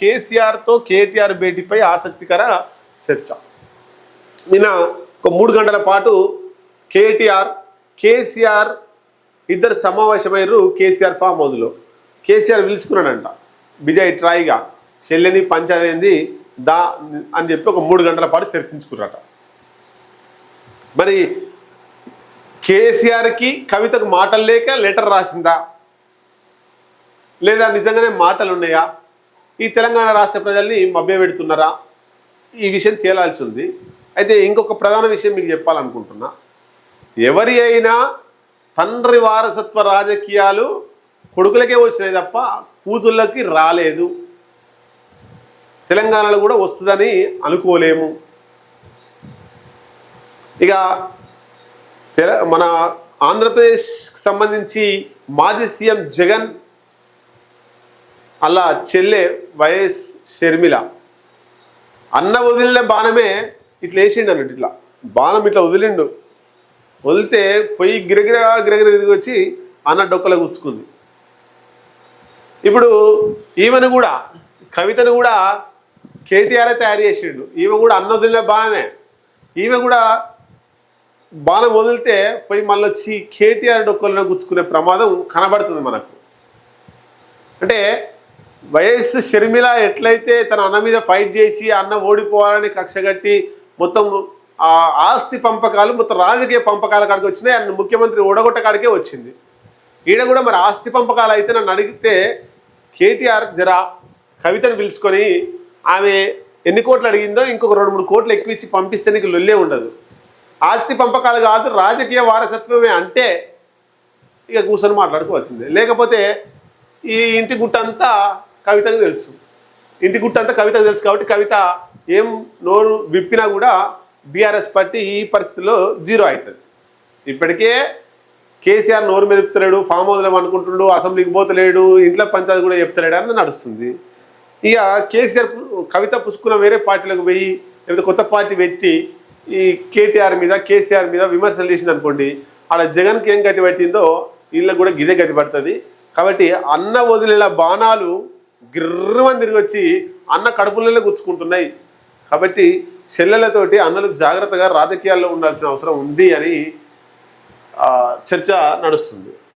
కేసీఆర్తో కేటీఆర్ భేటీపై ఆసక్తికర చర్చ. నిన్న ఒక 3 గంటల పాటు కేసీఆర్ ఇద్దరు సమావేశమయ్యారు కేసీఆర్ ఫామ్ హౌస్లో. కేసీఆర్ పిలుచుకున్నాడంట, బిడ్డ ట్రాయిగా చెల్లెని పంచాయతీ దా అని చెప్పి ఒక 3 గంటల పాటు చర్చించుకున్నారట. మరి కేసీఆర్కి కవితకు మాటలు లేక లెటర్ రాసిందా, లేదా నిజంగానే మాటలు ఉన్నాయా, ఈ తెలంగాణ రాష్ట్ర ప్రజల్ని మభ్యపెడుతున్నారా, ఈ విషయం తేలాల్సి ఉంది. అయితే ఇంకొక ప్రధాన విషయం మీకు చెప్పాలనుకుంటున్నా, ఎవరి అయినా తండ్రి వారసత్వ రాజకీయాలు కొడుకులకే వచ్చినాయి తప్ప కూతుళ్ళకి రాలేదు. తెలంగాణలో కూడా వస్తుందని అనుకోలేము. ఇక మన ఆంధ్రప్రదేశ్కి సంబంధించి మాజీ సీఎం జగన్ అలా చెల్లె వైఎస్ షర్మిల అన్న వదిలిన బాణమే ఇట్లా వేసిండు అన్నట్టు. ఇట్లా బాణం ఇట్లా వదిలితే పొయ్యి గిరగిర తిరిగి వచ్చి అన్న డొక్కలో గుచ్చుకుంది. ఇప్పుడు ఈమెను కూడా, కవితను కూడా కేటీఆర్ తయారు చేసిండు. ఈమె కూడా అన్న వదిలిన బాణమే. ఈమె కూడా బాణం వదిలితే పోయి మళ్ళీ వచ్చి కేటీఆర్ డొక్కలను గుచ్చుకునే ప్రమాదం కనబడుతుంది మనకు. అంటే వైఎస్ షర్మిల ఎట్లయితే తన అన్న మీద ఫైట్ చేసి అన్న ఓడిపోవాలని కక్షగట్టి మొత్తం ఆస్తి పంపకాలు, మొత్తం రాజకీయ పంపకాల కాడికి వచ్చినాయి. అన్న ముఖ్యమంత్రి ఓడగొట్ట కాడికే వచ్చింది. ఈడ కూడా మరి ఆస్తి పంపకాలు అయితే నన్ను అడిగితే కేటీఆర్ జరా కవితను పిలుచుకొని ఆమె ఎన్ని కోట్లు అడిగిందో ఇంకొక 2-3 కోట్లు ఎక్కువ ఇచ్చి పంపిస్తే నీకు లొల్లే ఉండదు. ఆస్తి పంపకాలు కాదు, రాజకీయ వారసత్వమే అంటే ఇక కూర్చొని మాట్లాడుకోవాల్సిందే. లేకపోతే ఈ ఇంటి గుట్టంతా కవితకు తెలుసు, కాబట్టి కవిత ఏం నోరు విప్పినా కూడా బీఆర్ఎస్ పార్టీ ఈ పరిస్థితిలో 0 అవుతుంది. ఇప్పటికే కేసీఆర్ నోరు మీద చెప్తలేడు, ఫామ్ హౌస్లో అనుకుంటున్నాడు, అసెంబ్లీకి పోతలేడు, ఇంట్లో పంచాయతీ కూడా చెప్తలేడు అని నడుస్తుంది. ఇక కేసీఆర్ కవిత పుసుకున్న వేరే పార్టీలకు పోయి లేకపోతే కొత్త పార్టీ పెట్టి ఈ కేటీఆర్ మీద కేసీఆర్ మీద విమర్శలు చేసింది అనుకోండి, ఆడ జగన్కి ఏం గతి పట్టిందో వీళ్ళకి కూడా గిదే గతి పడుతుంది. కాబట్టి అన్న వదిలేలా బాణాలు గిర్రమని తిరిగి వచ్చి అన్న కడుపులలో గుచ్చుకుంటున్నాయి. కాబట్టి చెల్లెలతోటి అన్నలు జాగ్రత్తగా రాజకీయాల్లో ఉండాల్సిన అవసరం ఉంది అని చర్చ నడుస్తుంది.